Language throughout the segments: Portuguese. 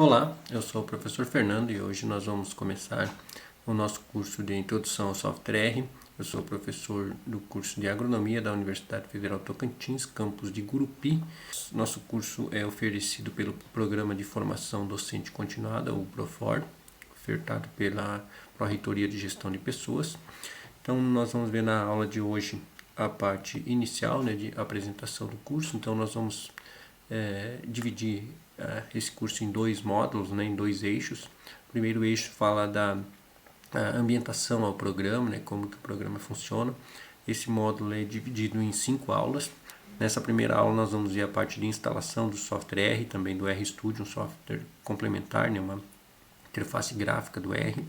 Olá, eu sou o professor Fernando e hoje nós vamos começar o nosso curso de Introdução ao Software R. Eu sou professor do curso de Agronomia da Universidade Federal Tocantins, campus de Gurupi. Nosso curso é oferecido pelo Programa de Formação Docente Continuada, o PROFOR, ofertado pela Pró-Reitoria de Gestão de Pessoas. Então nós vamos ver na aula de hoje a parte inicial, de apresentação do curso. Então nós vamos dividir esse curso em dois módulos, em dois eixos. O primeiro eixo fala da ambientação ao programa, como que o programa funciona. Esse módulo é dividido em 5 aulas. Nessa primeira aula nós vamos ver a parte de instalação do software R, também do RStudio, um software complementar, uma interface gráfica do R.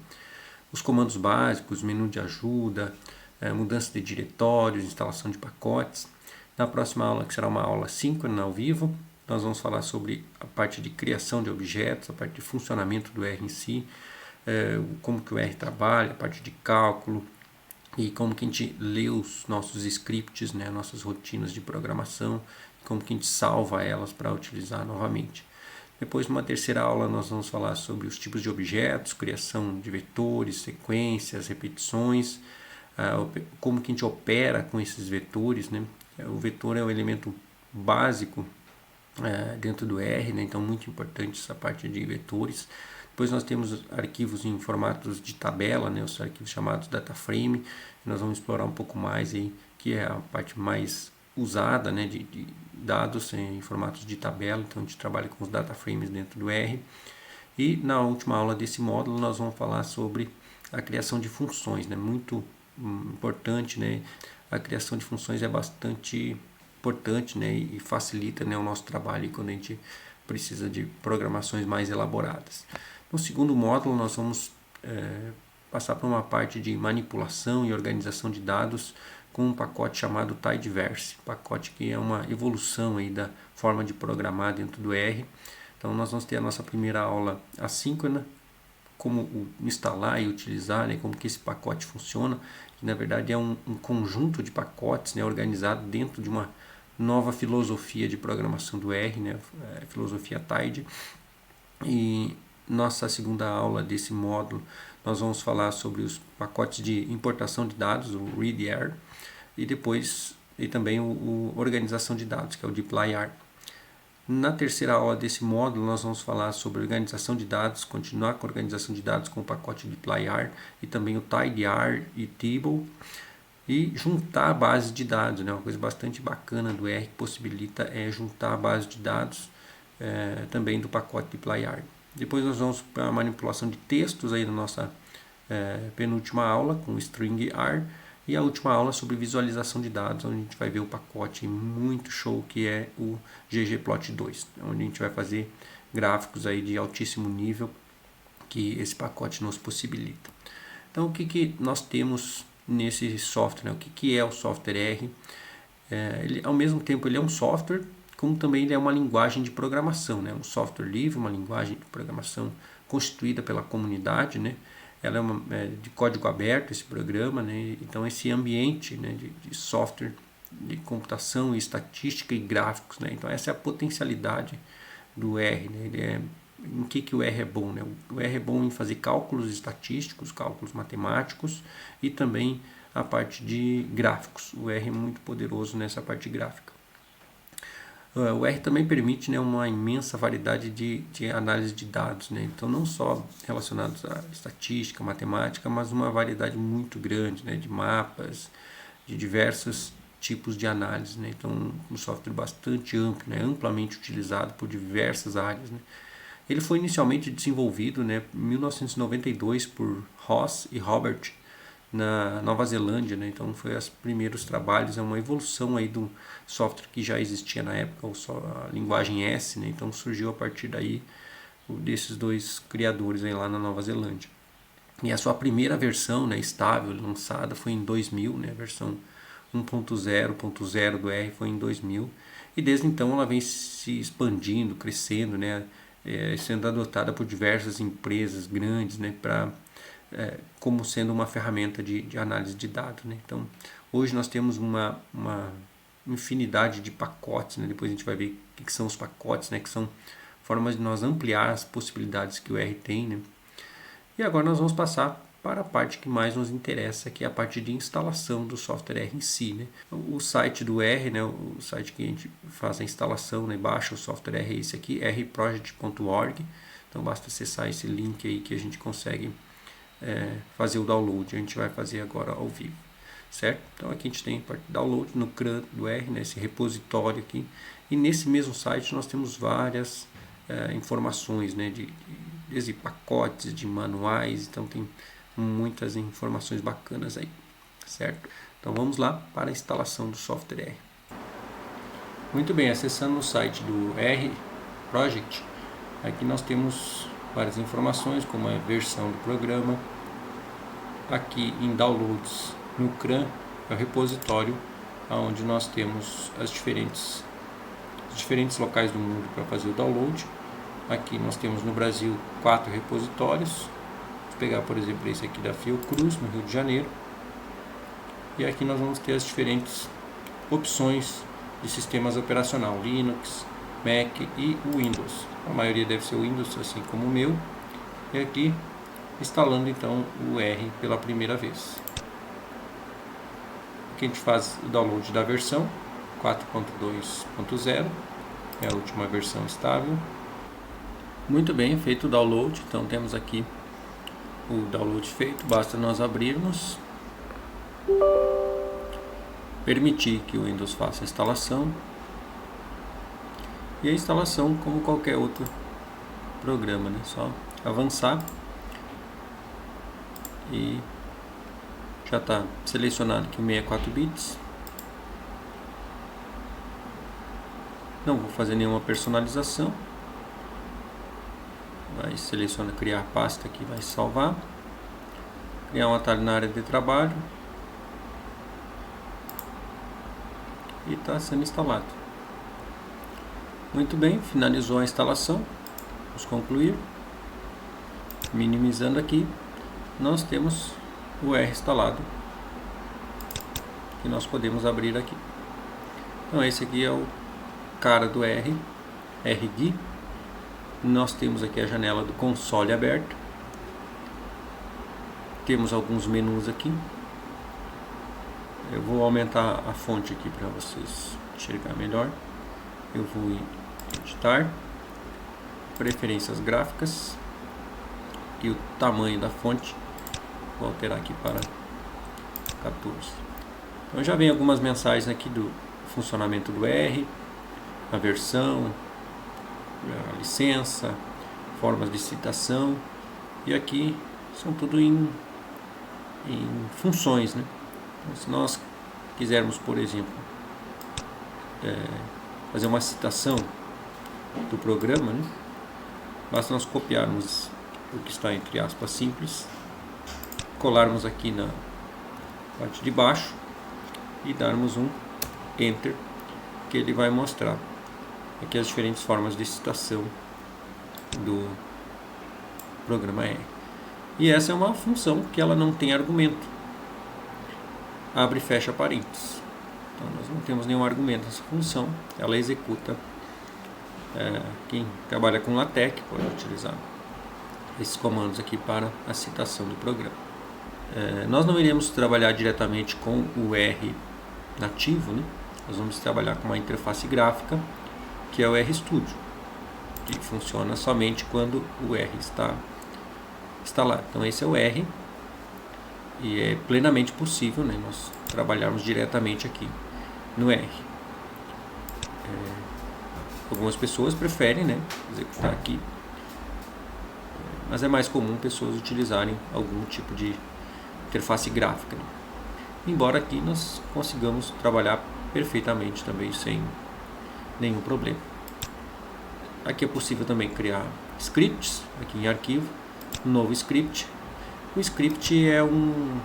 Os comandos básicos, menu de ajuda, mudança de diretórios, instalação de pacotes. Na próxima aula, que será uma aula síncrona ao vivo, nós vamos falar sobre a parte de criação de objetos, a parte de funcionamento do R em si, como que o R trabalha, a parte de cálculo e como que a gente lê os nossos scripts, nossas rotinas de programação, como que a gente salva elas para utilizar novamente. Depois, numa terceira aula, nós vamos falar sobre os tipos de objetos, criação de vetores, sequências, repetições, como que a gente opera com esses vetores. O vetor é um elemento básico dentro do R, então muito importante essa parte de vetores. Depois nós temos arquivos em formatos de tabela, os arquivos chamados dataframe. Nós vamos explorar um pouco mais aí, que é a parte mais usada, de dados em formatos de tabela. Então a gente trabalha com os dataframes dentro do R. E na última aula desse módulo nós vamos falar sobre a criação de funções, muito importante, A criação de funções é bastante importante, e facilita, o nosso trabalho quando a gente precisa de programações mais elaboradas. No segundo módulo nós vamos passar por uma parte de manipulação e organização de dados com um pacote chamado Tidyverse, pacote que é uma evolução aí da forma de programar dentro do R. Então nós vamos ter a nossa primeira aula assíncrona, como instalar e utilizar, como que esse pacote funciona, que na verdade é um conjunto de pacotes organizado dentro de uma nova filosofia de programação do R, filosofia Tidy. E nossa segunda aula desse módulo nós vamos falar sobre os pacotes de importação de dados, o readr, e depois também o organização de dados, que é o dplyr. Na terceira aula desse módulo nós vamos falar sobre organização de dados, continuar com a organização de dados com o pacote dplyr e também o tidyr e table, e juntar a base de dados, uma coisa bastante bacana do R que possibilita juntar a base de dados também do pacote dplyr. Depois nós vamos para a manipulação de textos aí na nossa penúltima aula com o string r, e a última aula sobre visualização de dados, onde a gente vai ver o pacote muito show que é o ggplot2, onde a gente vai fazer gráficos aí de altíssimo nível que esse pacote nos possibilita. Então o que nós temos nesse software, o que é o software R? Ele, ao mesmo tempo ele é um software, como também ele é uma linguagem de programação, um software livre, uma linguagem de programação constituída pela comunidade, ela é de código aberto, esse programa, então esse ambiente de software de computação e estatística e gráficos, então essa é a potencialidade do R, em que o R é bom, O R é bom em fazer cálculos estatísticos, cálculos matemáticos e também a parte de gráficos. O R é muito poderoso nessa parte gráfica. O R também permite uma imensa variedade de análise de dados, então não só relacionados à estatística, matemática, mas uma variedade muito grande de mapas, de diversos tipos de análise, então um software bastante amplo, amplamente utilizado por diversas áreas. Ele foi inicialmente desenvolvido em 1992 por Ross e Robert na Nova Zelândia, então foi os primeiros trabalhos, é uma evolução aí do software que já existia na época, a linguagem S, então surgiu a partir daí desses dois criadores aí lá na Nova Zelândia. E a sua primeira versão estável, lançada, foi em 2000, a versão 1.0.0 do R foi em 2000, e desde então ela vem se expandindo, crescendo, sendo adotada por diversas empresas grandes, como sendo uma ferramenta de análise de dados. Então, hoje nós temos uma infinidade de pacotes, depois a gente vai ver o que são os pacotes, que são formas de nós ampliar as possibilidades que o R tem, né? E agora nós vamos passar para a parte que mais nos interessa, que é a parte de instalação do software R em si, né? O site do R, né, o site que a gente faz a instalação, né, baixa o software R, é esse aqui, rproject.org. Então basta acessar esse link aí que a gente consegue fazer o download. A gente vai fazer agora ao vivo, certo? Então aqui a gente tem a parte de download no CRAN do R, né, esse repositório aqui. E nesse mesmo site nós temos várias informações, né, desde pacotes, de manuais, então tem muitas informações bacanas aí, certo? Então vamos lá para a instalação do software R. Muito bem, acessando o site do R Project, aqui nós temos várias informações, como a versão do programa. Aqui em Downloads no CRAN é o repositório onde nós temos os diferentes locais do mundo para fazer o download. Aqui nós temos no Brasil 4 repositórios. Vou pegar, por exemplo, esse aqui da Fiocruz, no Rio de Janeiro. E aqui nós vamos ter as diferentes opções de sistemas operacionais, Linux, Mac e Windows. A maioria deve ser o Windows, assim como o meu. E aqui, instalando então o R pela primeira vez. Aqui a gente faz o download da versão 4.2.0, é a última versão estável. Muito bem, feito o download, então temos aqui o download feito, basta nós abrirmos, permitir que o Windows faça a instalação, e a instalação como qualquer outro programa, né? Só avançar e já está selecionado aqui 64 bits. Não vou fazer nenhuma personalização. Vai seleciona criar pasta aqui, vai salvar, criar um atalho na área de trabalho e está sendo instalado. Muito bem, finalizou a instalação. Vamos concluir. Minimizando aqui, nós temos o R instalado que nós podemos abrir aqui. Então esse aqui é o cara do R, RGui. Nós temos aqui a janela do console aberta. Temos alguns menus aqui. Eu vou aumentar a fonte aqui para vocês enxergar melhor. Eu vou em editar, preferências gráficas e o tamanho da fonte. Vou alterar aqui para 14. Então já vem algumas mensagens aqui do funcionamento do R, a versão, a licença, formas de citação, e aqui são tudo em funções, né? Então, se nós quisermos, por exemplo, fazer uma citação do programa, né? Basta nós copiarmos o que está entre aspas simples, colarmos aqui na parte de baixo e darmos um Enter, que ele vai mostrar aqui as diferentes formas de citação do programa R. E essa é uma função que ela não tem argumento. Abre e fecha parênteses. Então nós não temos nenhum argumento nessa função. Ela executa. Quem trabalha com LaTeX pode utilizar esses comandos aqui para a citação do programa. Nós não iremos trabalhar diretamente com o R nativo, né? Nós vamos trabalhar com uma interface gráfica, que é o RStudio, que funciona somente quando o R está instalado. Então esse é o R, e é plenamente possível, né, nós trabalharmos diretamente aqui no R. Algumas pessoas preferem, né, executar aqui, mas é mais comum pessoas utilizarem algum tipo de interface gráfica, né? Embora aqui nós consigamos trabalhar perfeitamente também sem nenhum problema. Aqui é possível também criar scripts, aqui em arquivo, um novo script. O script é uma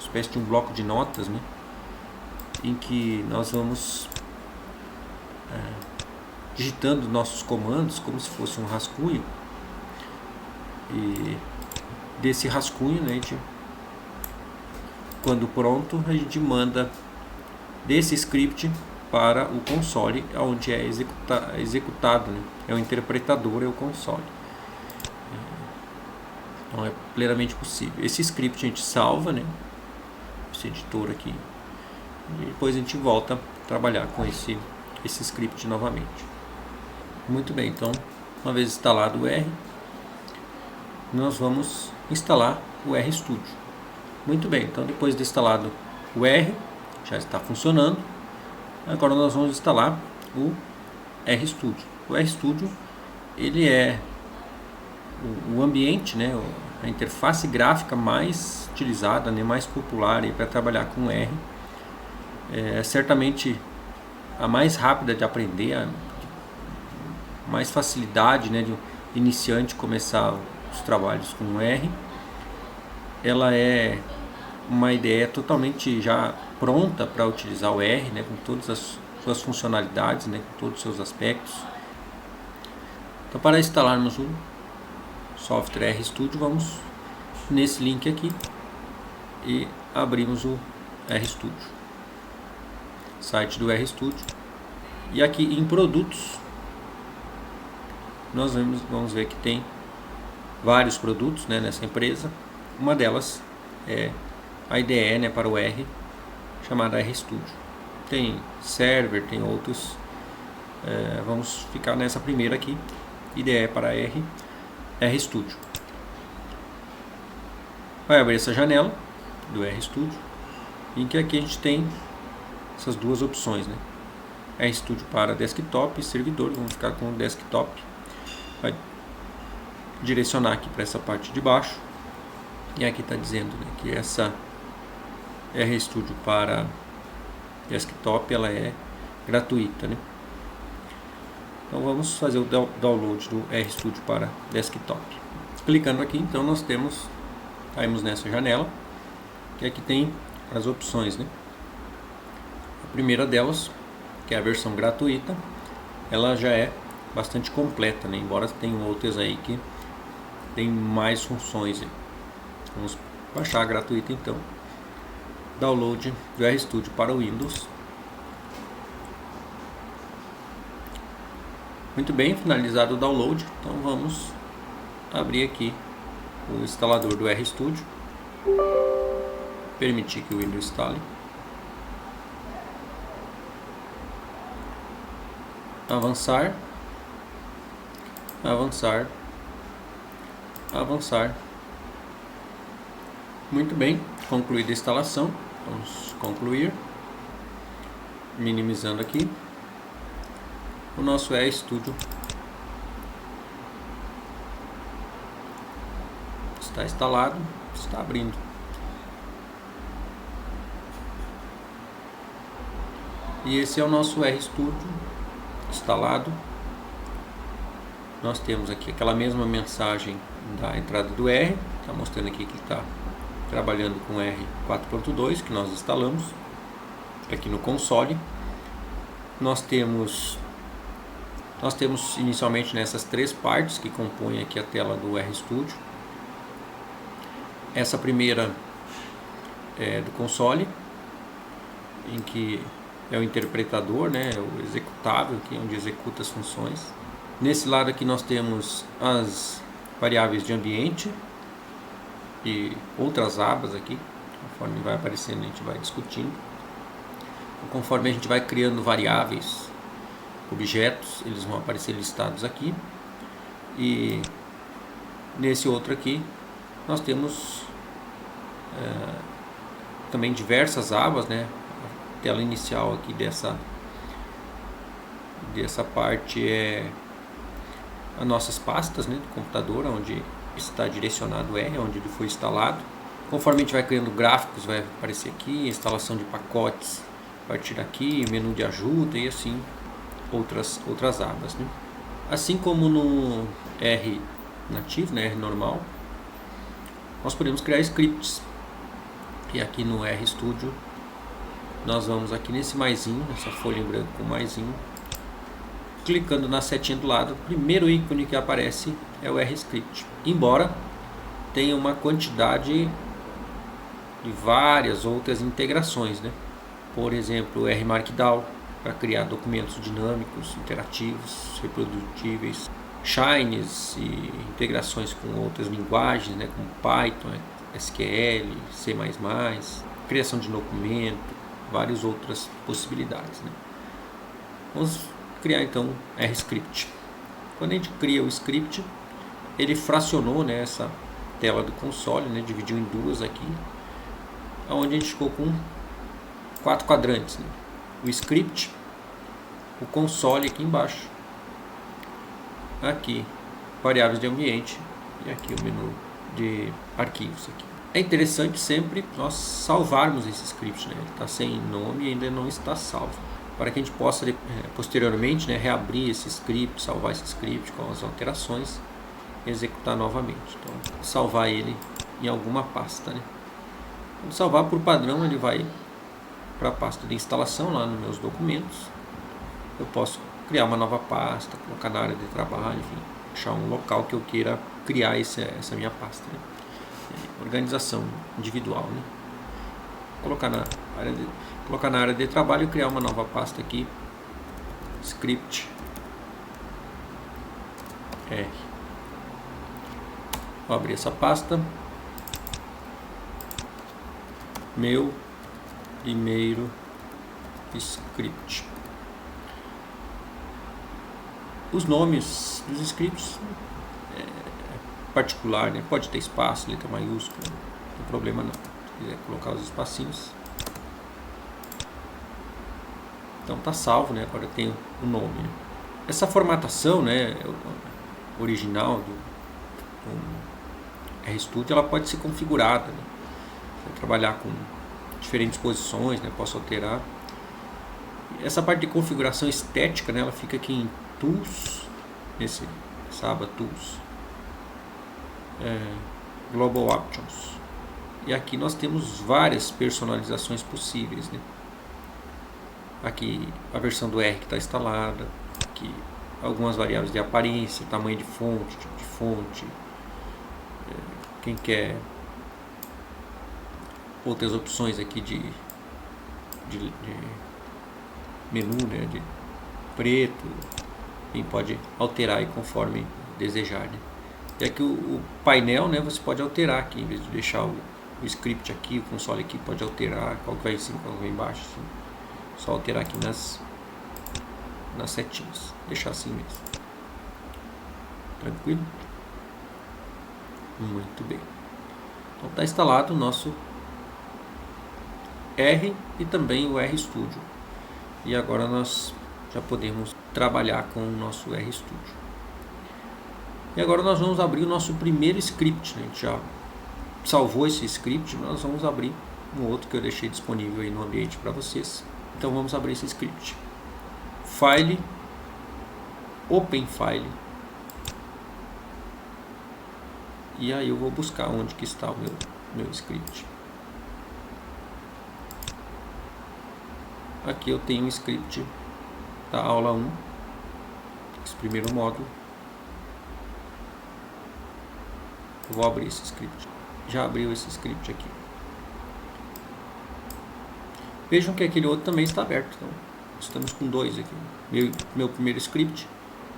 espécie de um bloco de notas, né, em que nós vamos digitando nossos comandos como se fosse um rascunho, e desse rascunho, né, quando pronto, a gente manda desse script para o console, onde é executado, né? É o interpretador, é o console. Então é plenamente possível. Esse script a gente salva, né? Esse editor aqui, e depois a gente volta a trabalhar com esse script novamente. Muito bem, então uma vez instalado o R, nós vamos instalar o RStudio. Muito bem, então depois de instalado o R, já está funcionando. Agora nós vamos instalar o RStudio. O RStudio, ele é o ambiente, né, a interface gráfica mais utilizada, né, mais popular para trabalhar com R. É certamente a mais rápida de aprender, mais facilidade, né, de um iniciante começar os trabalhos com R. Ela é uma ideia totalmente já pronta para utilizar o R, né, com todas as suas funcionalidades, né, com todos os seus aspectos. Então, para instalarmos o software RStudio, vamos nesse link aqui e abrimos o RStudio, site do RStudio, e aqui em produtos nós vamos ver que tem vários produtos, né, nessa empresa. Uma delas é a IDE, né, para o R, chamada RStudio. Tem server, tem outros. Vamos ficar nessa primeira aqui, IDE para RStudio. Vai abrir essa janela do RStudio, em que aqui a gente tem essas duas opções, né? RStudio para desktop e servidor. Vamos ficar com o desktop. Vai direcionar aqui para essa parte de baixo, e aqui está dizendo, né, que essa RStudio para desktop ela é gratuita, né? Então vamos fazer o download do RStudio para desktop. Clicando aqui, então nós caímos nessa janela, que aqui tem as opções, né? A primeira delas, que é a versão gratuita, ela já é bastante completa, né? Embora tenham outras aí que tem mais funções aí. Vamos baixar a gratuita então. Download do RStudio para o Windows. Muito bem, finalizado o download, então vamos abrir aqui o instalador do RStudio, permitir que o Windows instale, avançar, avançar, avançar. Muito bem, concluída a instalação, vamos concluir, minimizando aqui. O nosso RStudio está instalado, está abrindo. E esse é o nosso RStudio instalado. Nós temos aqui aquela mesma mensagem da entrada do R, está mostrando aqui que está trabalhando com R 4.2 que nós instalamos aqui no console. Nós temos inicialmente nessas três partes que compõem aqui a tela do RStudio. Essa primeira é do console, em que é o interpretador, né, o executável, aqui onde executa as funções. Nesse lado aqui nós temos as variáveis de ambiente e outras abas aqui. Conforme vai aparecendo a gente vai discutindo. Conforme a gente vai criando variáveis, objetos, eles vão aparecer listados aqui. E nesse outro aqui nós temos também diversas abas, né? A tela inicial aqui dessa parte é as nossas pastas, né, do computador, onde está direcionado o R, onde ele foi instalado. Conforme a gente vai criando gráficos, vai aparecer aqui instalação de pacotes a partir daqui, menu de ajuda e assim outras abas, né? Assim como no R nativo, né, R normal, nós podemos criar scripts. E aqui no RStudio nós vamos aqui nesse maisinho, nessa folha em branco com maisinho, clicando na setinha do lado, o primeiro ícone que aparece é o RScript. Embora tenha uma quantidade de várias outras integrações, né? Por exemplo, o R Markdown, para criar documentos dinâmicos, interativos, reprodutíveis, shines e integrações com outras linguagens, né, como Python, SQL, C++, criação de documento, várias outras possibilidades, né. Vamos criar então RScript. Quando a gente cria o script, ele fracionou, né, essa tela do console, né, dividiu em duas aqui, onde a gente ficou com 4 quadrantes, né? O script, o console aqui embaixo, aqui variáveis de ambiente e aqui o menu de arquivos aqui. É interessante sempre nós salvarmos esse script, né? Ele está sem nome e ainda não está salvo, para que a gente possa posteriormente, né, reabrir esse script, salvar esse script com as alterações e executar novamente. Então, salvar ele em alguma pasta, né? Quando salvar, por padrão, ele vai para a pasta de instalação lá nos meus documentos. Eu posso criar uma nova pasta, colocar na área de trabalho, enfim, achar um local que eu queira criar essa minha pasta, né? Organização individual, né? Colocar na área de trabalho e criar uma nova pasta aqui, script R. Vou abrir essa pasta, meu primeiro script. Os nomes dos scripts particular, né? Pode ter espaço, letra maiúscula, não tem problema não. Se quiser colocar os espacinhos, então tá salvo, né? Agora eu tenho o nome, né? Essa formatação, né, original do RStudio, ela pode ser configurada, né? Vou trabalhar com diferentes posições, né? Posso alterar. Essa parte de configuração estética, né, ela fica aqui em Tools, essa aba Tools, Global Options, e aqui nós temos várias personalizações possíveis, né? Aqui a versão do R que está instalada, aqui algumas variáveis de aparência, tamanho de fonte, tipo de fonte, quem quer outras opções aqui de menu, né, de preto, quem pode alterar aí conforme desejar, né? E aqui o painel, né, você pode alterar aqui, em vez de deixar o script aqui, o console aqui, pode alterar qual que vai em cima, qual que vai embaixo, assim. Só alterar aqui nas setinhas, deixar assim mesmo. Tranquilo? Muito bem. Então está instalado o nosso R e também o RStudio. E agora nós já podemos trabalhar com o nosso RStudio. E agora nós vamos abrir o nosso primeiro script, né? A gente já salvou esse script, mas nós vamos abrir um outro que eu deixei disponível aí no ambiente para vocês. Então vamos abrir esse script. File, Open File. E aí eu vou buscar onde que está o meu script. Aqui eu tenho o script da aula 1, esse primeiro módulo. Eu vou abrir esse script. Já abriu esse script aqui. Vejam que aquele outro também está aberto. Então, estamos com dois aqui. Meu primeiro script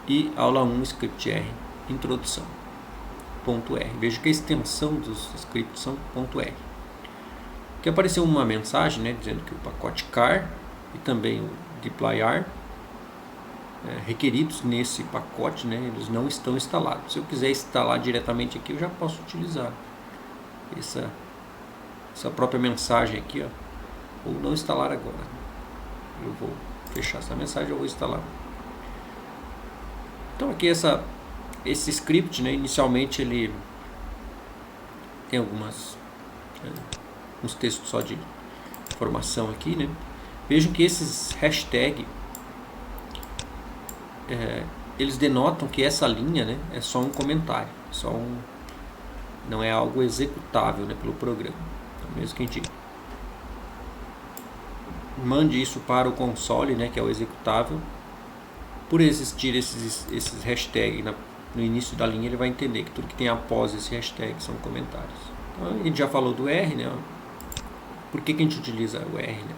e aula 1, script R, introdução. .r. Veja que a extensão dos scripts são .r. Aqui apareceu uma mensagem, né, dizendo que o pacote car e também o deployar requeridos nesse pacote, né, eles não estão instalados. Se eu quiser instalar diretamente aqui, eu já posso utilizar essa própria mensagem aqui, ó, ou não instalar agora. Eu vou fechar essa mensagem, eu vou instalar. Então aqui esse script, né, inicialmente ele tem uns textos só de informação aqui, né. Vejam que esses hashtags eles denotam que essa linha, né, é só um comentário, não é algo executável, né, pelo programa. Então, mesmo que a gente mande isso para o console, né, que é o executável, por existir esses hashtags no início da linha, ele vai entender que tudo que tem após esse hashtag são comentários. Então, a gente já falou do R, né? Por que a gente utiliza o R, né?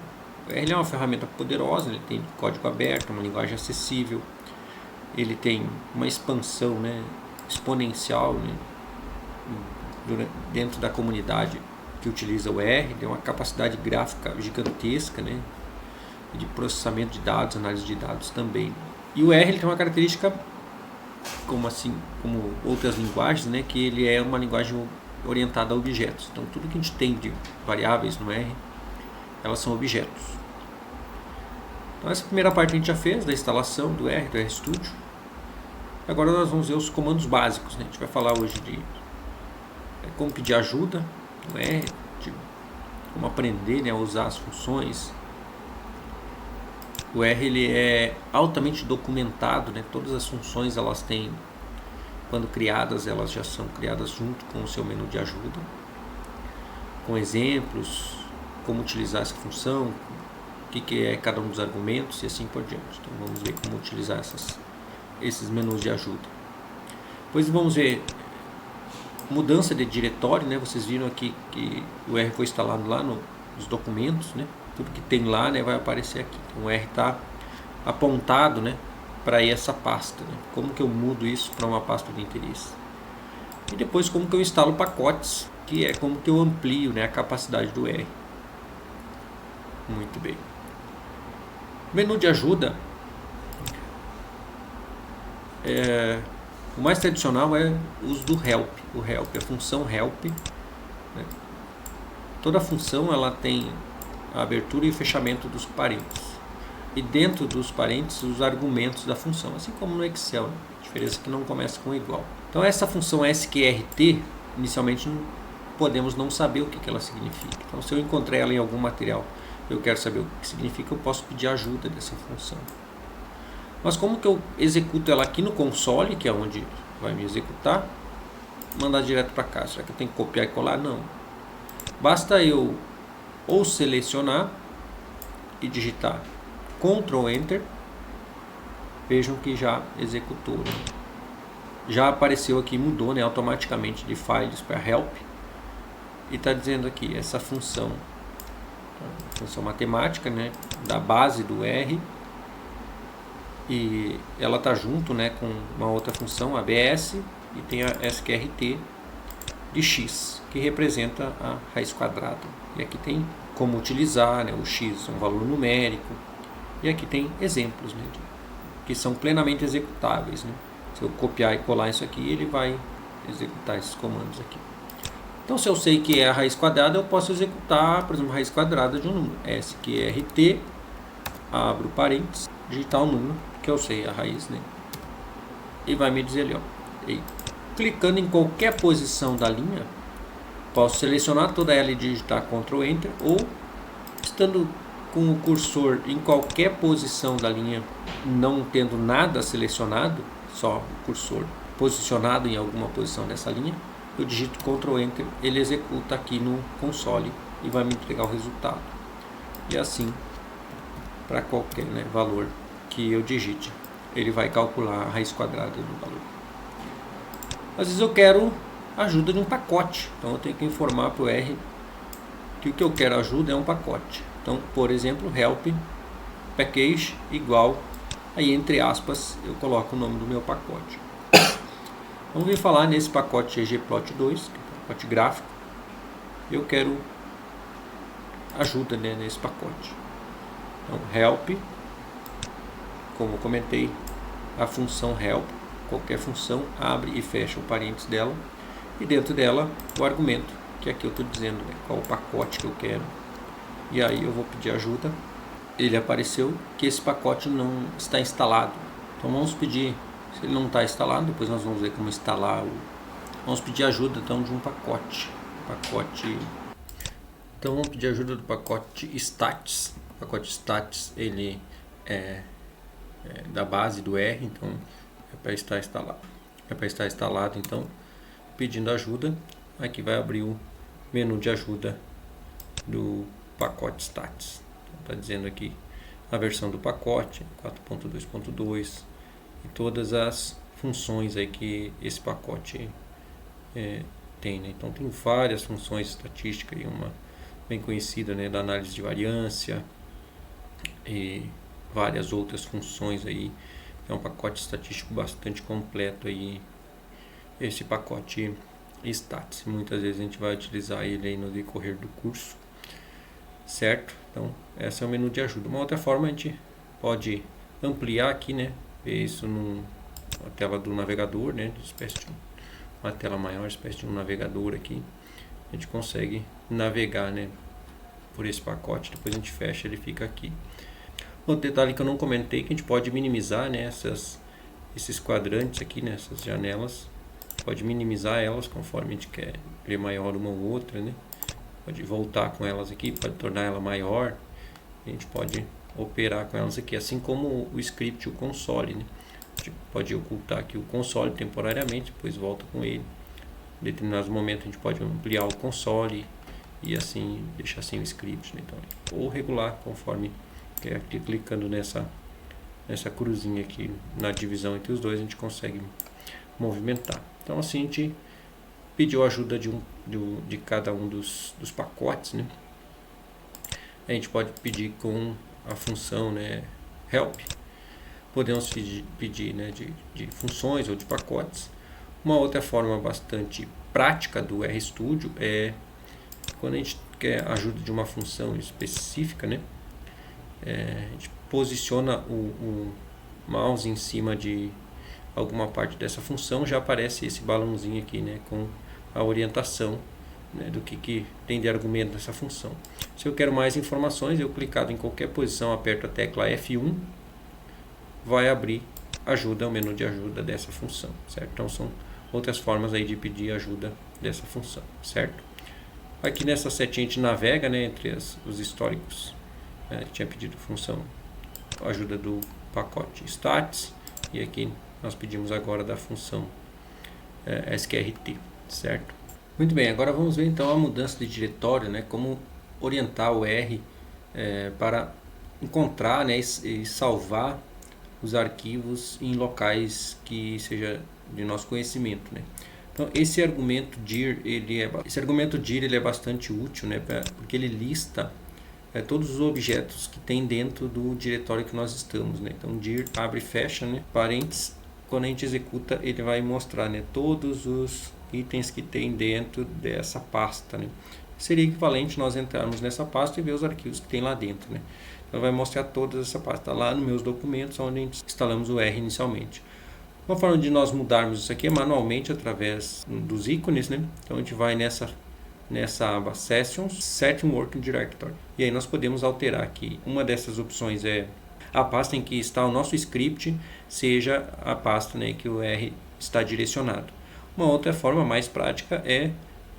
O R é uma ferramenta poderosa, ele tem código aberto, uma linguagem acessível, ele tem uma expansão, né, exponencial, né, dentro da comunidade que utiliza o R, tem uma capacidade gráfica gigantesca, né, de processamento de dados, análise de dados também. E o R ele tem uma característica, como outras linguagens, né, que ele é uma linguagem orientada a objetos. Então tudo que a gente tem de variáveis no R, elas são objetos. Então essa primeira parte a gente já fez da instalação do RStudio. Agora nós vamos ver os comandos básicos, né? A gente vai falar hoje de como pedir ajuda no R, de como aprender, né, a usar as funções. O R ele é altamente documentado, né? Todas as funções elas têm, quando criadas, elas já são criadas junto com o seu menu de ajuda, com exemplos, como utilizar essa função, o que é cada um dos argumentos e assim por diante. Então vamos ver como utilizar esses menus de ajuda. Depois vamos ver mudança de diretório, né? Vocês viram aqui que o R foi instalado lá nos documentos, né? Tudo que tem lá, né, vai aparecer aqui. Então o R está apontado, né, para essa pasta, né? Como que eu mudo isso para uma pasta de interesse? E depois como que eu instalo pacotes, que é como que eu amplio, né, a capacidade do R. Muito bem. Menu de ajuda, o mais tradicional é o uso do help. O help, a função help, né? Toda função ela tem a abertura e o fechamento dos parênteses. E dentro dos parênteses os argumentos da função, assim como no Excel, né? A diferença é que não começa com igual. Então essa função sqrt, inicialmente podemos não saber o que ela significa. Então se eu encontrar ela em algum material, eu quero saber o que significa, eu posso pedir ajuda dessa função. Mas como que eu executo ela aqui no console, que é onde vai me executar, mandar direto para cá? Será que eu tenho que copiar e colar? Não. Basta eu ou selecionar e digitar Ctrl Enter. Vejam que já executou, né? Já apareceu aqui, mudou, né, automaticamente de files para help. E está dizendo aqui, essa função matemática, né, da base do R, e ela está junto, né, com uma outra função, ABS, e tem a sqrt de x, que representa a raiz quadrada. E aqui tem como utilizar, né, o x é um valor numérico, e aqui tem exemplos, né, que são plenamente executáveis, né? Se eu copiar e colar isso aqui, ele vai executar esses comandos aqui. Então, se eu sei que é a raiz quadrada, eu posso executar, por exemplo, a raiz quadrada de um número. sqrt, abro parênteses, digitar o número, que eu sei a raiz, né? E vai me dizer ali, ó. E clicando em qualquer posição da linha, posso selecionar toda ela e digitar Ctrl Enter, ou estando com o cursor em qualquer posição da linha, não tendo nada selecionado, só o cursor posicionado em alguma posição dessa linha, eu digito Ctrl Enter, ele executa aqui no console e vai me entregar o resultado. E assim, para qualquer, né, valor que eu digite, ele vai calcular a raiz quadrada do valor. Às vezes eu quero ajuda de um pacote, então eu tenho que informar para o R que o que eu quero ajuda é um pacote. Então, por exemplo, help package igual, aí entre aspas eu coloco o nome do meu pacote. Vamos vir falar nesse pacote ggplot2, que é um pacote gráfico. Eu quero ajuda, né, nesse pacote. Então, help, como eu comentei, a função help, qualquer função, abre e fecha o parênteses dela, e dentro dela o argumento, que aqui eu estou dizendo, né, qual o pacote que eu quero. E aí eu vou pedir ajuda. Ele apareceu que esse pacote não está instalado. Então vamos pedir, se ele não está instalado, depois nós vamos ver como instalar vamos pedir ajuda então de um pacote. Então vamos pedir ajuda do pacote stats. O pacote stats ele é da base do R, então é para estar instalado. Então pedindo ajuda, aqui vai abrir o menu de ajuda do pacote stats. Está dizendo aqui a versão do pacote 4.2.2 e todas as funções aí que esse pacote tem, né? Então tem várias funções estatísticas, e uma bem conhecida, né, da análise de variância, e várias outras funções aí. É um pacote estatístico bastante completo aí, esse pacote Stats. Muitas vezes a gente vai utilizar ele aí no decorrer do curso, certo? Então, esse é o menu de ajuda. Uma outra forma, a gente pode ampliar aqui, né? Ver isso na tela do navegador, né? Espécie de uma tela maior, espécie de um navegador aqui. A gente consegue navegar, né, por esse pacote. Depois a gente fecha, ele fica aqui. Outro detalhe que eu não comentei, que a gente pode minimizar, né, esses quadrantes aqui, né, essas janelas. Pode minimizar elas conforme a gente quer ver maior uma ou outra, né? Pode voltar com elas aqui, pode tornar ela maior. A gente pode operar com elas aqui, assim como o script, o console, né? A gente pode ocultar aqui o console temporariamente, depois volta com ele. Em determinados momentos a gente pode ampliar o console e assim deixar sem o script, né? Então, ou regular conforme quer. Aqui, clicando nessa cruzinha aqui na divisão entre os dois, a gente consegue movimentar. Então assim a gente pediu ajuda de cada um dos pacotes, né? A gente pode pedir com a função, né, help. Podemos pedir, né, de funções ou de pacotes. Uma outra forma bastante prática do RStudio é quando a gente quer ajuda de uma função específica, né? A gente posiciona o mouse em cima de alguma parte dessa função, já aparece esse balãozinho aqui, né, com a orientação, né, do que tem de argumento dessa função. Se eu quero mais informações, eu clicado em qualquer posição, aperto a tecla F1, vai abrir ajuda, o menu de ajuda dessa função, certo? Então são outras formas aí de pedir ajuda dessa função, certo? Aqui nessa setinha a gente navega, né, entre os históricos, né, tinha pedido função ajuda do pacote stats, e aqui nós pedimos agora da função sqrt, certo? Muito bem, agora vamos ver então a mudança de diretório, né, como orientar o R para encontrar, né, e salvar os arquivos em locais que seja de nosso conhecimento, né? Então esse argumento dir ele é bastante útil, né, porque ele lista todos os objetos que tem dentro do diretório que nós estamos, né? Então dir abre e fecha, né, parênteses. Quando a gente executa, ele vai mostrar, né, todos os itens que tem dentro dessa pasta, né? Seria equivalente nós entrarmos nessa pasta e ver os arquivos que tem lá dentro, né? Então vai mostrar toda essa pasta lá nos meus documentos, onde a gente instalamos o R inicialmente. Uma forma de nós mudarmos isso aqui é manualmente através dos ícones, né? Então a gente vai nessa aba Sessions, Set Working Directory. E aí nós podemos alterar aqui. Uma dessas opções é a pasta em que está o nosso script, seja a pasta, né, que o R está direcionado. Uma outra forma mais prática é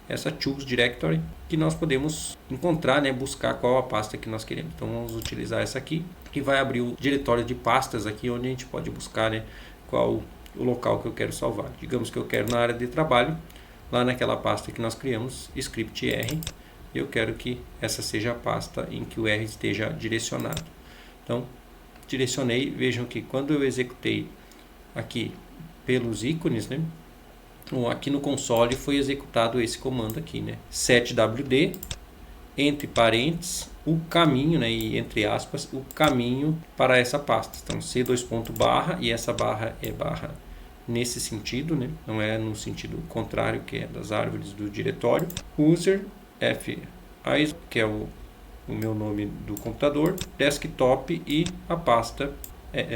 essa Choose Directory, que nós podemos encontrar, né, buscar qual a pasta que nós queremos. Então vamos utilizar essa aqui, que vai abrir o diretório de pastas aqui, onde a gente pode buscar, né, qual o local que eu quero salvar. Digamos que eu quero na área de trabalho, lá naquela pasta que nós criamos, script R, eu quero que essa seja a pasta em que o R esteja direcionado. Então, direcionei, vejam que quando eu executei aqui pelos ícones, né, aqui no console foi executado esse comando aqui, né, setwd, entre parênteses, o caminho, né, e entre aspas, o caminho para essa pasta. Então, C2.barra, e essa barra é barra nesse sentido, né, não é no sentido contrário, que é das árvores do diretório. User, F, que é o meu nome do computador, desktop e a pasta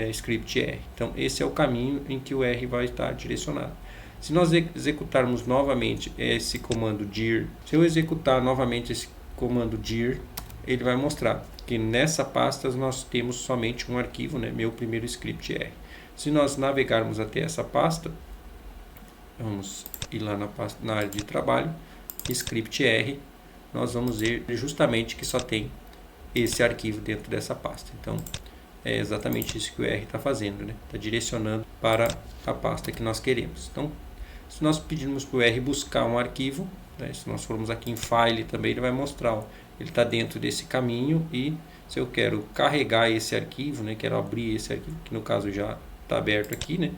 script R. Então esse é o caminho em que o R vai estar direcionado. Se nós executarmos novamente esse comando dir, se eu executar novamente esse comando dir, ele vai mostrar que nessa pasta nós temos somente um arquivo, né, meu primeiro script R. Se nós navegarmos até essa pasta, vamos ir lá na área de trabalho, script R, nós vamos ver justamente que só tem esse arquivo dentro dessa pasta. Então é exatamente isso que o R está fazendo, né? Está direcionando para a pasta que nós queremos. Então, se nós pedirmos para o R buscar um arquivo, né, se nós formos aqui em File também, ele vai mostrar, ó, ele está dentro desse caminho, e se eu quero carregar esse arquivo, né, quero abrir esse arquivo, que no caso já está aberto aqui, né?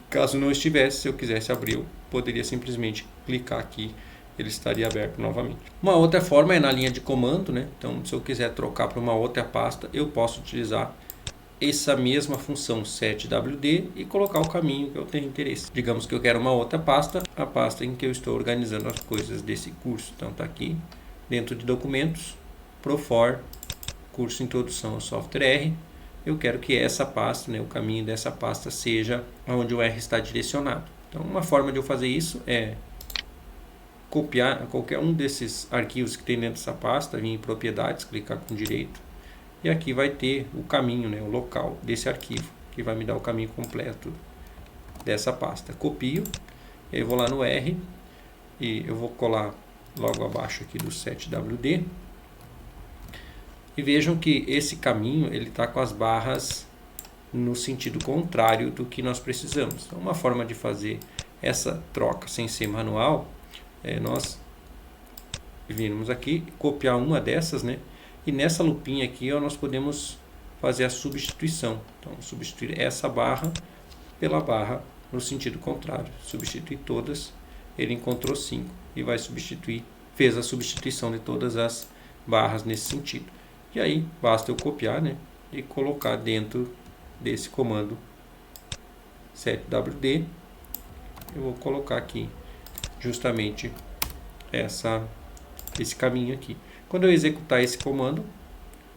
Caso não estivesse, se eu quisesse abrir, eu poderia simplesmente clicar aqui ele estaria aberto novamente. Uma outra forma é na linha de comando, né? Então, se eu quiser trocar para uma outra pasta, eu posso utilizar essa mesma função setwd e colocar o caminho que eu tenho interesse. Digamos que eu quero uma outra pasta, a pasta em que eu estou organizando as coisas desse curso. Então está aqui dentro de documentos, Profor, curso Introdução ao Software R. Eu quero que essa pasta, né, o caminho dessa pasta seja onde o R está direcionado. Então uma forma de eu fazer isso é copiar qualquer um desses arquivos que tem dentro dessa pasta, vir em propriedades, clicar com direito. E aqui vai ter o caminho, né, o local desse arquivo, que vai me dar o caminho completo dessa pasta. Copio, eu vou lá no R e eu vou colar logo abaixo aqui do setwd. E vejam que esse caminho ele está com as barras no sentido contrário do que nós precisamos. Então, uma forma de fazer essa troca sem ser manual é nós virmos aqui, copiar uma dessas, né? E nessa lupinha aqui ó, nós podemos fazer a substituição. Então, substituir essa barra pela barra no sentido contrário. Substituir todas, ele encontrou 5 e vai substituir, fez a substituição de todas as barras nesse sentido. E aí, basta eu copiar, né, e colocar dentro desse comando setwd. Eu vou colocar aqui justamente esse caminho aqui. Quando eu executar esse comando,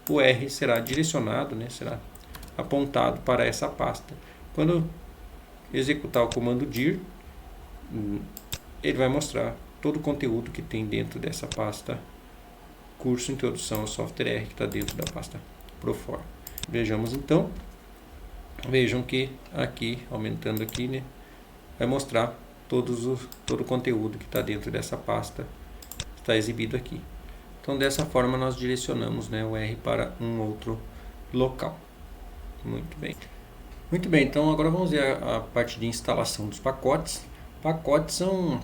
o R será direcionado, né, será apontado para essa pasta. Quando eu executar o comando dir, ele vai mostrar todo o conteúdo que tem dentro dessa pasta curso Introdução ao Software R, que está dentro da pasta Profor. Vejamos então, vejam que aqui, aumentando aqui, né, vai mostrar todo o conteúdo que está dentro dessa pasta, está exibido aqui. Então dessa forma nós direcionamos, né, o R para um outro local. Muito bem. Muito bem, então agora vamos ver a parte de instalação dos pacotes. Pacotes são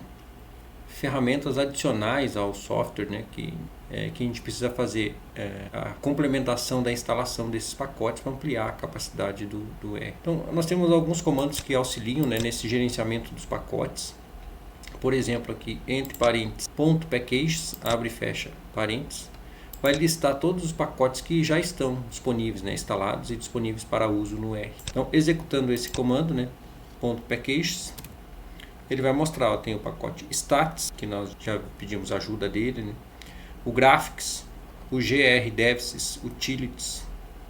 ferramentas adicionais ao software, né, que a gente precisa fazer a complementação da instalação desses pacotes para ampliar a capacidade do R. Então nós temos alguns comandos que auxiliam, né, nesse gerenciamento dos pacotes. Por exemplo, aqui entre parênteses, .packages, abre e fecha parênteses, vai listar todos os pacotes que já estão disponíveis, né, instalados e disponíveis para uso no R. Então, executando esse comando, né, .packages, ele vai mostrar, ó, tem o pacote stats, que nós já pedimos ajuda dele, né, o graphics, o grdevsys, utilities,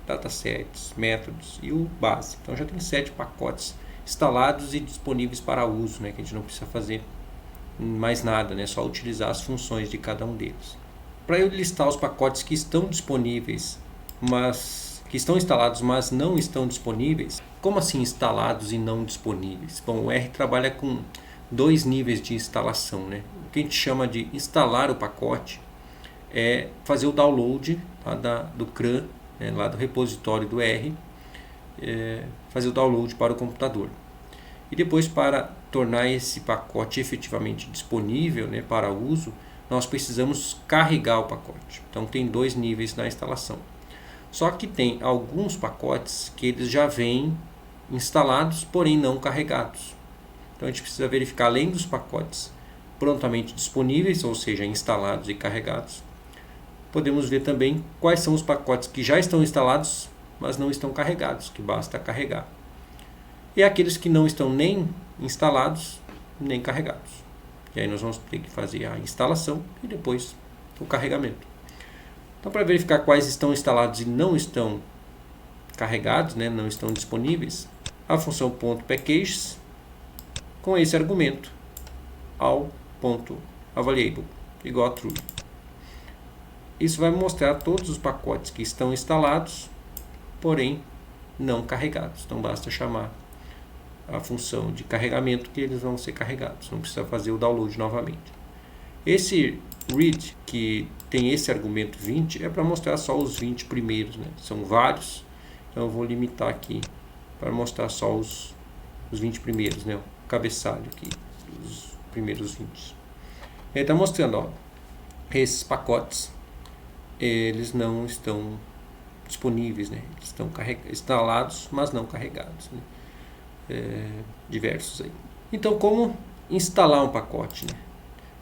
datasets, métodos e o base. Então já tem 7 pacotes instalados e disponíveis para uso, né, que a gente não precisa fazer mais nada, né? Só utilizar as funções de cada um deles. Para eu listar os pacotes que estão disponíveis, mas que estão instalados, mas não estão disponíveis. Como assim instalados e não disponíveis? Bom, o R trabalha com 2 níveis de instalação, né? O que a gente chama de instalar o pacote é fazer o download do CRAN, né, lá do repositório do R, fazer o download para o computador. E depois, para tornar esse pacote efetivamente disponível, né, para uso, nós precisamos carregar o pacote. Então tem 2 níveis na instalação. Só que tem alguns pacotes que eles já vêm instalados, porém não carregados. Então a gente precisa verificar, além dos pacotes prontamente disponíveis, ou seja, instalados e carregados, podemos ver também quais são os pacotes que já estão instalados, mas não estão carregados, que basta carregar. E aqueles que não estão nem instalados, nem carregados. E aí nós vamos ter que fazer a instalação e depois o carregamento. Então, para verificar quais estão instalados e não estão carregados, né, não estão disponíveis, a função .packages com esse argumento all.available igual a true. Isso vai mostrar todos os pacotes que estão instalados, porém não carregados. Então basta chamar a função de carregamento que eles vão ser carregados, não precisa fazer o download novamente. Esse read, que tem esse argumento 20, é para mostrar só os 20 primeiros, né? São vários, então eu vou limitar aqui para mostrar só os 20 primeiros, né? O cabeçalho aqui, os primeiros 20. Ele está mostrando, ó, esses pacotes, eles não estão disponíveis, né? Eles estão instalados, mas não carregados, né? Diversos aí. Então, como instalar um pacote, né?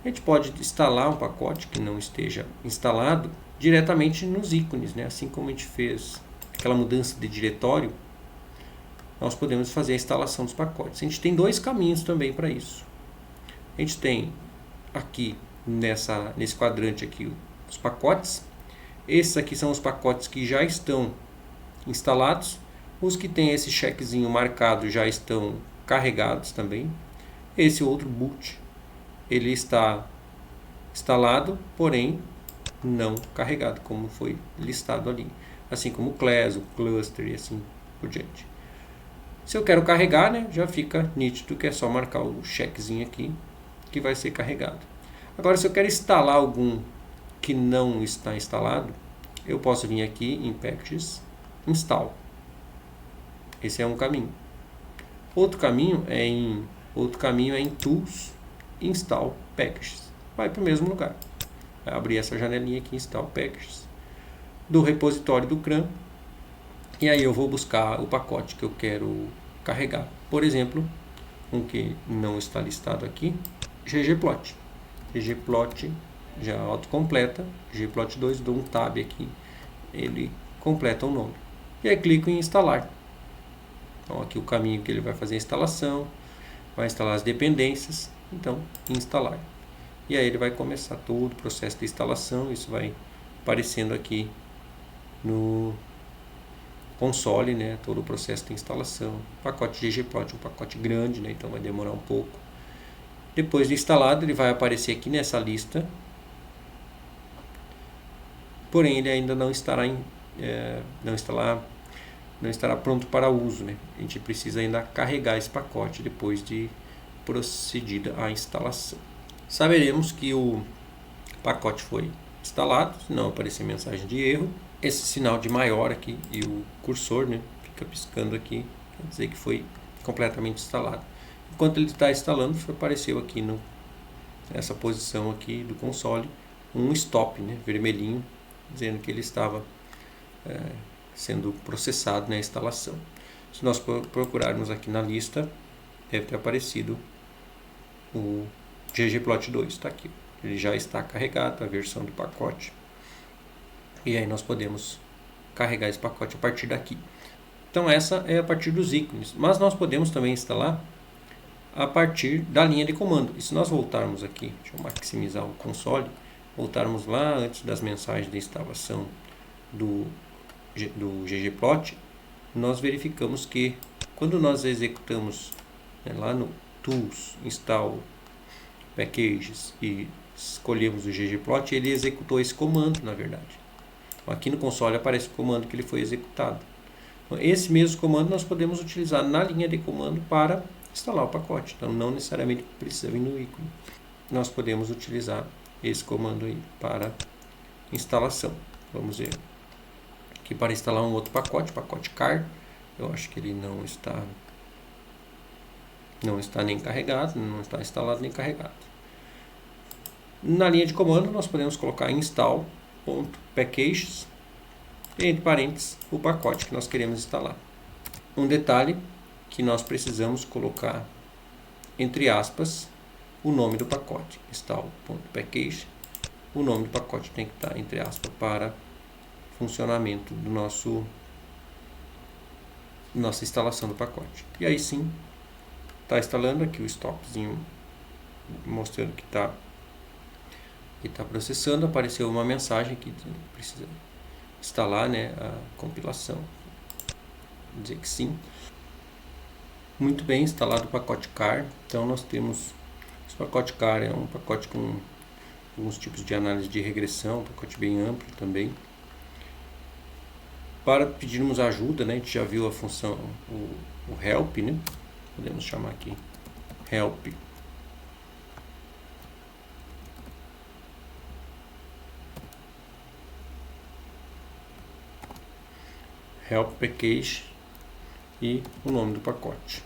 A gente pode instalar um pacote que não esteja instalado diretamente nos ícones, né? Assim como a gente fez aquela mudança de diretório, nós podemos fazer a instalação dos pacotes. A gente tem dois caminhos também para isso. A gente tem aqui nesse quadrante aqui os pacotes. Esses aqui são os pacotes que já estão instalados. Os que tem esse checkzinho marcado já estão carregados também. Esse outro boot, ele está instalado, porém não carregado, como foi listado ali. Assim como o Class, o Cluster e assim por diante. Se eu quero carregar, né, já fica nítido que é só marcar o checkzinho aqui que vai ser carregado. Agora, se eu quero instalar algum que não está instalado, eu posso vir aqui em Packages, Install. Esse é um caminho. Outro caminho é em Tools, Install Packages. Vai para o mesmo lugar. Vai abrir essa janelinha aqui, Install Packages, do repositório do CRAN. E aí eu vou buscar o pacote que eu quero carregar. Por exemplo, um que não está listado aqui, ggplot. ggplot já autocompleta. ggplot 2, dou um tab aqui, ele completa o nome. E aí clico em instalar. Então aqui o caminho que ele vai fazer a instalação, vai instalar as dependências, então instalar. E aí ele vai começar todo o processo de instalação, isso vai aparecendo aqui no console, né, todo o processo de instalação. O pacote ggplot é um pacote grande, né, então vai demorar um pouco. Depois de instalado, ele vai aparecer aqui nessa lista, porém ele ainda não estará pronto para uso, né? A gente precisa ainda carregar esse pacote depois de procedida a instalação. Saberemos que o pacote foi instalado, se não aparecer mensagem de erro. Esse sinal de maior aqui e o cursor, né, fica piscando aqui, quer dizer que foi completamente instalado. Enquanto ele está instalando, apareceu aqui nessa posição aqui do console um stop, né, vermelhinho, dizendo que ele estava sendo processado na instalação. Se nós procurarmos aqui na lista, deve ter aparecido o ggplot 2, está aqui. Ele já está carregado, a versão do pacote. E aí nós podemos carregar esse pacote a partir daqui. Então essa é a partir dos ícones. Mas nós podemos também instalar a partir da linha de comando. E se nós voltarmos aqui, deixa eu maximizar o console, voltarmos lá antes das mensagens de instalação do ggplot, nós verificamos que quando nós executamos, né, lá no Tools, Install Packages e escolhemos o ggplot, ele executou esse comando, na verdade. Aqui no console aparece o comando que ele foi executado. Então, esse mesmo comando nós podemos utilizar na linha de comando para instalar o pacote. Então não necessariamente precisa vir no ícone. Nós podemos utilizar esse comando aí para instalação. Vamos ver aqui para instalar um outro pacote, pacote car. Eu acho que ele não está nem carregado, não está instalado nem carregado. Na linha de comando nós podemos colocar install.packages e entre parênteses o pacote que nós queremos instalar. Um detalhe que nós precisamos colocar entre aspas o nome do pacote, install.package. O nome do pacote tem que estar entre aspas para funcionamento do nossa instalação do pacote. E aí sim, está instalando aqui o stopzinho mostrando que está processando. Apareceu uma mensagem que precisa instalar, né, a compilação. Vou dizer que sim. Muito bem, instalado o pacote car. Então nós temos esse pacote car, é um pacote com alguns tipos de análise de regressão, um pacote bem amplo também. Para pedirmos ajuda, né, a gente já viu a função, o help, né? Podemos chamar aqui help. Help package e o nome do pacote.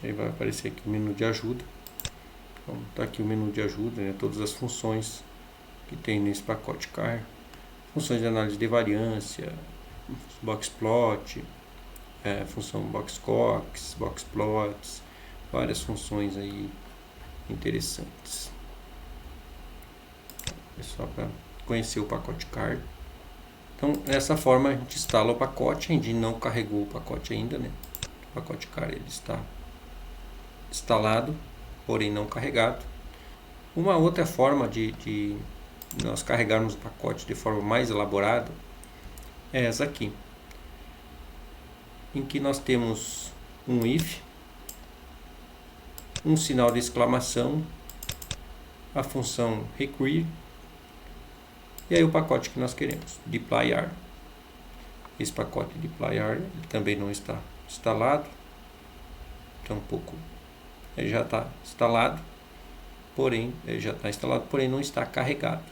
Aí vai aparecer aqui o menu de ajuda. Então está aqui o menu de ajuda, né, todas as funções que tem nesse pacote car. Funções de análise de variância, boxplot, função boxcox, boxplots, várias funções aí interessantes. É só para conhecer o pacote car. Então, dessa forma a gente instala o pacote. A gente não carregou o pacote ainda, né? O pacote car ele está instalado, porém não carregado. Uma outra forma de nós carregarmos o pacote de forma mais elaborada é essa aqui, em que nós temos um if, um sinal de exclamação, a função require e aí o pacote que nós queremos, deployar. Esse pacote deployar ele também não está instalado, tampouco ele já está instalado, porém ele já está instalado, porém não está carregado.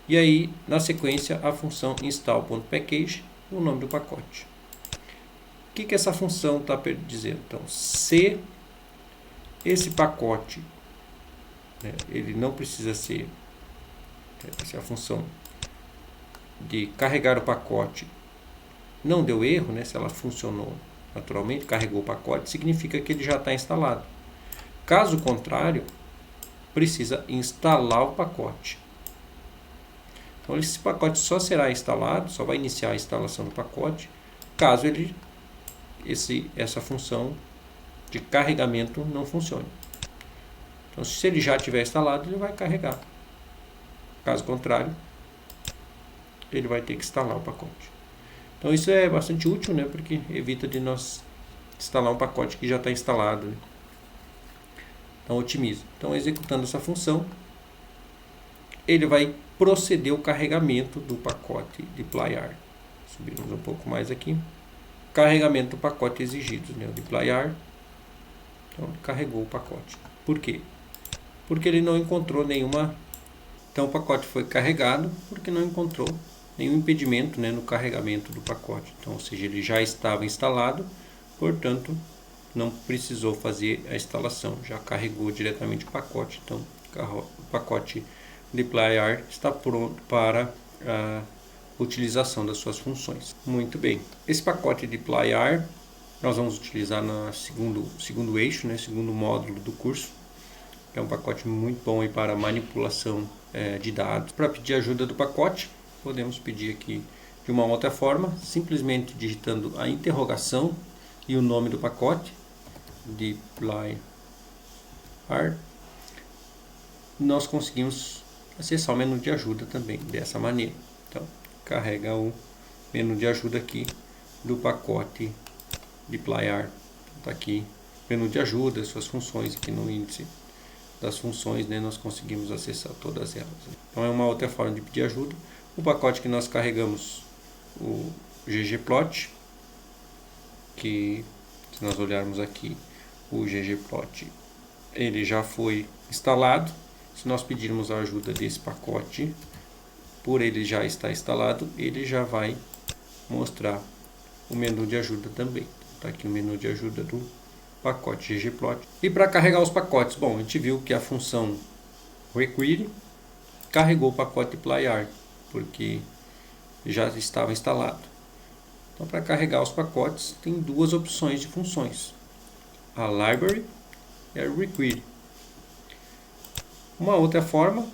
E aí na sequência a função install.package, o nome do pacote. O que essa função está dizendo? Então, se esse pacote, né, ele não precisa ser, se a função de carregar o pacote não deu erro, né, se ela funcionou naturalmente, carregou o pacote, significa que ele já está instalado. Caso contrário, precisa instalar o pacote. Então, esse pacote só será instalado, só vai iniciar a instalação do pacote, caso essa função de carregamento não funcione. Então, se ele já tiver instalado, ele vai carregar. Caso contrário, ele vai ter que instalar o pacote. Então, isso é bastante útil, né? Porque evita de nós instalar um pacote que já está instalado, né? Então, otimiza. Então, executando essa função, ele vai proceder o carregamento do pacote deployar. Subimos um pouco mais aqui. Carregamento do pacote exigido, né? O deployar. Então, carregou o pacote. Por quê? Porque ele não encontrou nenhuma... Então, o pacote foi carregado porque não encontrou nenhum impedimento, né, no carregamento do pacote. Então, ou seja, ele já estava instalado, portanto, não precisou fazer a instalação. Já carregou diretamente o pacote. Então, o pacote deployar está pronto para a utilização das suas funções. Muito bem. Esse pacote deployar nós vamos utilizar no segundo eixo, né, segundo módulo do curso. É um pacote muito bom aí para manipulação de dados. Para pedir ajuda do pacote, podemos pedir aqui de uma outra forma, simplesmente digitando a interrogação e o nome do pacote, deployar, nós conseguimos acessar o menu de ajuda também dessa maneira. Então, carrega o menu de ajuda aqui do pacote deployar. Está aqui menu de ajuda, suas funções aqui no índice das funções, né, nós conseguimos acessar todas elas. Então é uma outra forma de pedir ajuda. O pacote que nós carregamos, o ggplot, que se nós olharmos aqui, o ggplot ele já foi instalado. Se nós pedirmos a ajuda desse pacote, por ele já estar instalado, ele já vai mostrar o menu de ajuda também. Está aqui o menu de ajuda do pacote ggplot. E para carregar os pacotes, bom, a gente viu que a função require carregou o pacote deployar, porque já estava instalado. Então, para carregar os pacotes, tem duas opções de funções: a library e a require. Uma outra forma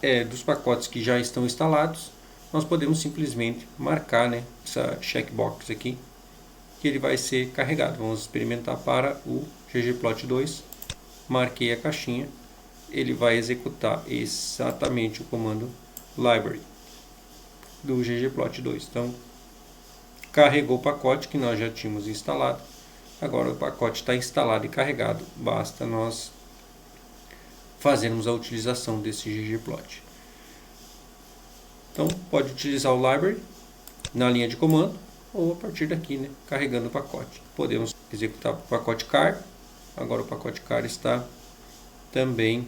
é dos pacotes que já estão instalados, nós podemos simplesmente marcar, né, essa checkbox aqui, que ele vai ser carregado. Vamos experimentar para o ggplot2. Marquei a caixinha, ele vai executar exatamente o comando library do ggplot2. Então, carregou o pacote que nós já tínhamos instalado. Agora o pacote está instalado e carregado, basta nós fazermos a utilização desse ggplot. Então, pode utilizar o library na linha de comando ou a partir daqui, né, carregando o pacote. Podemos executar o pacote car. Agora o pacote car está também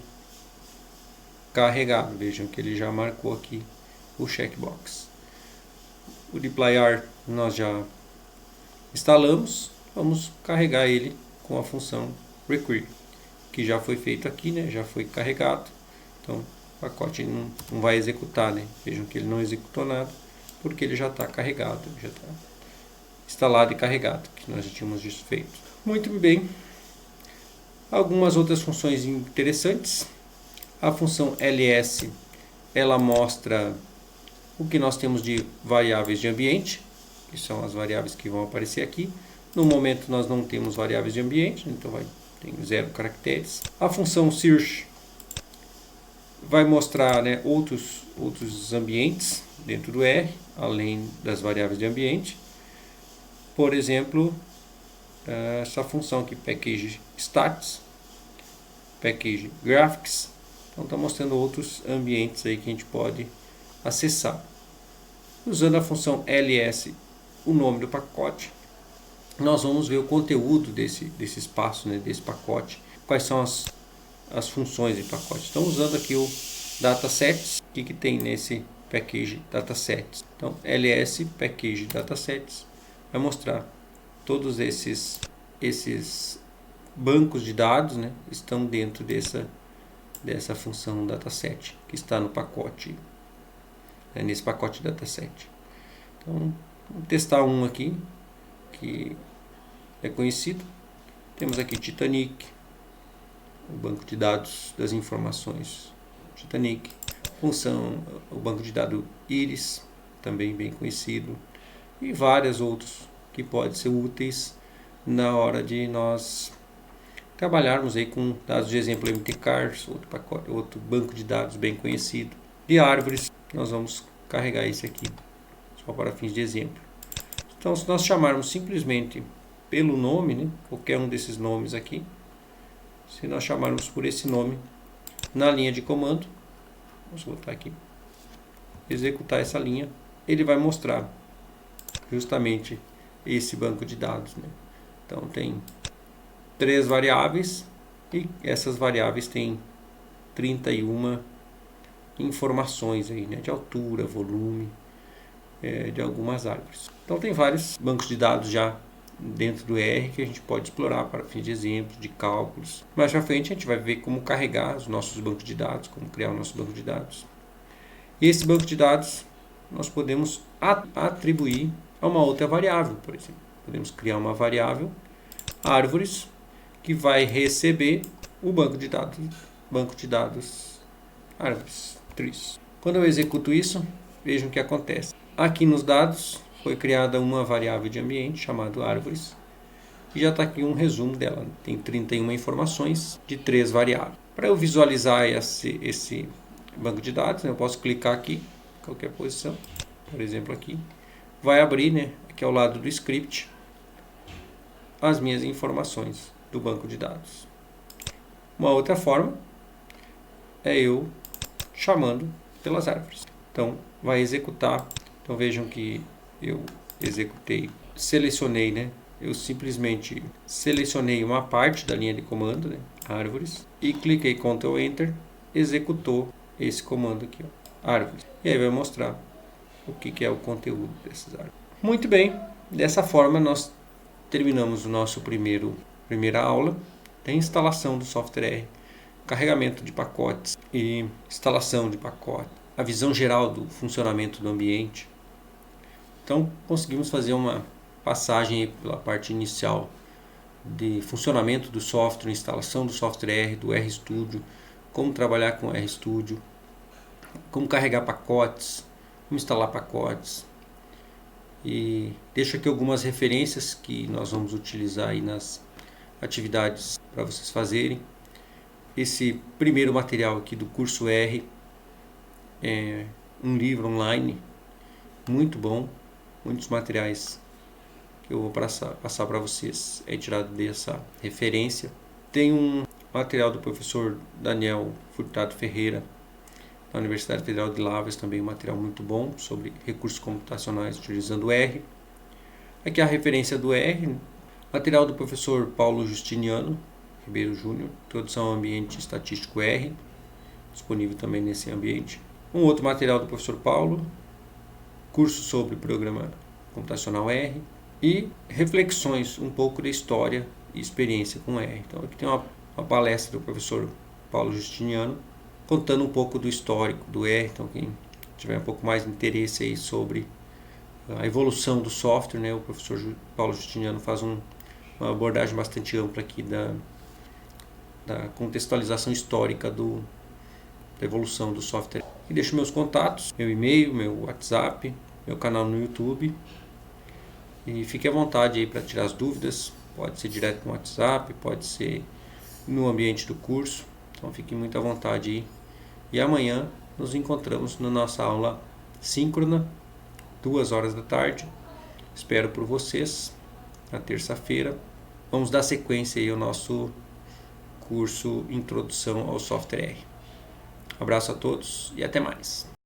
carregado. Vejam que ele já marcou aqui o checkbox. O deployar nós já instalamos. Vamos carregar ele com a função require, que já foi feito aqui, né, já foi carregado. Então o pacote não vai executar, né? Vejam que ele não executou nada, porque ele já está carregado, já está instalado e carregado, que nós já tínhamos feito. Muito bem. Algumas outras funções interessantes. A função ls, ela mostra o que nós temos de variáveis de ambiente, que são as variáveis que vão aparecer aqui. No momento nós não temos variáveis de ambiente, então tem 0 caracteres. A função search vai mostrar, né, outros ambientes dentro do R, além das variáveis de ambiente. Por exemplo, essa função aqui, package stats, package graphics. Então está mostrando outros ambientes aí que a gente pode acessar. Usando a função ls, o nome do pacote, nós vamos ver o conteúdo desse espaço, né, desse pacote, quais são as funções do pacote. Então, usando aqui o datasets, o que tem nesse package datasets. Então, ls package datasets vai mostrar todos esses bancos de dados, né, estão dentro dessa função dataset que está no pacote, nesse pacote dataset. Então, vamos testar um aqui que é conhecido. Temos aqui Titanic, o banco de dados das informações Titanic, função, o banco de dados Iris, também bem conhecido, e vários outros que podem ser úteis na hora de nós trabalharmos aí com dados de exemplo MTCars, outro banco de dados bem conhecido. De árvores, nós vamos carregar esse aqui, só para fins de exemplo. Então, se nós chamarmos simplesmente pelo nome, né, qualquer um desses nomes aqui, se nós chamarmos por esse nome na linha de comando, vamos botar aqui, executar essa linha, ele vai mostrar justamente esse banco de dados, né? Então, tem 3 variáveis e essas variáveis têm 31 informações aí, né, de altura, volume, de algumas árvores. Então tem vários bancos de dados já dentro do R que a gente pode explorar para fins de exemplos, de cálculos. Mais para frente a gente vai ver como carregar os nossos bancos de dados, como criar o nosso banco de dados. E esse banco de dados nós podemos atribuir a uma outra variável, por exemplo. Podemos criar uma variável árvores que vai receber o banco de dados árvores, trees. Quando eu executo isso, vejam o que acontece. Aqui nos dados foi criada uma variável de ambiente chamada árvores e já está aqui um resumo dela. Tem 31 informações de 3 variáveis. Para eu visualizar esse banco de dados, eu posso clicar aqui, em qualquer posição, por exemplo aqui, vai abrir, né, aqui ao lado do script, as minhas informações do banco de dados. Uma outra forma é eu chamando pelas árvores. Então, vai executar. Então, vejam que eu executei, selecionei, né? Eu simplesmente selecionei uma parte da linha de comando, né, árvores, e cliquei Ctrl Enter, executou esse comando aqui, ó, árvores. E aí vai mostrar o que é o conteúdo dessas árvores. Muito bem, dessa forma nós terminamos o nosso primeira aula da instalação do software R, carregamento de pacotes e instalação de pacotes, a visão geral do funcionamento do ambiente. Então, conseguimos fazer uma passagem pela parte inicial de funcionamento do software, instalação do software R, do RStudio, como trabalhar com o RStudio, como carregar pacotes, como instalar pacotes. E deixo aqui algumas referências que nós vamos utilizar aí nas atividades para vocês fazerem. Esse primeiro material aqui do curso R é um livro online muito bom, muitos materiais que eu vou passar para vocês é tirado dessa referência. Tem um material do professor Daniel Furtado Ferreira, da Universidade Federal de Lavras, também um material muito bom sobre recursos computacionais utilizando R. Aqui a referência do R, material do professor Paulo Justiniano Ribeiro Júnior, Introdução ao Ambiente Estatístico R, disponível também nesse ambiente. Um outro material do professor Paulo, curso sobre Programa Computacional R, e reflexões um pouco da história e experiência com R. Então aqui tem uma palestra do professor Paulo Justiniano, contando um pouco do histórico do R. Então quem tiver um pouco mais de interesse aí sobre a evolução do software, né, o professor Paulo Justiniano faz uma abordagem bastante ampla aqui da contextualização histórica da evolução do software. E deixo meus contatos, meu e-mail, meu WhatsApp, meu canal no YouTube. E fique à vontade aí para tirar as dúvidas. Pode ser direto no WhatsApp, pode ser no ambiente do curso. Então fique muito à vontade aí. E amanhã nos encontramos na nossa aula síncrona, 2 horas da tarde. Espero por vocês na terça-feira. Vamos dar sequência aí ao nosso curso Introdução ao Software R. Abraço a todos e até mais.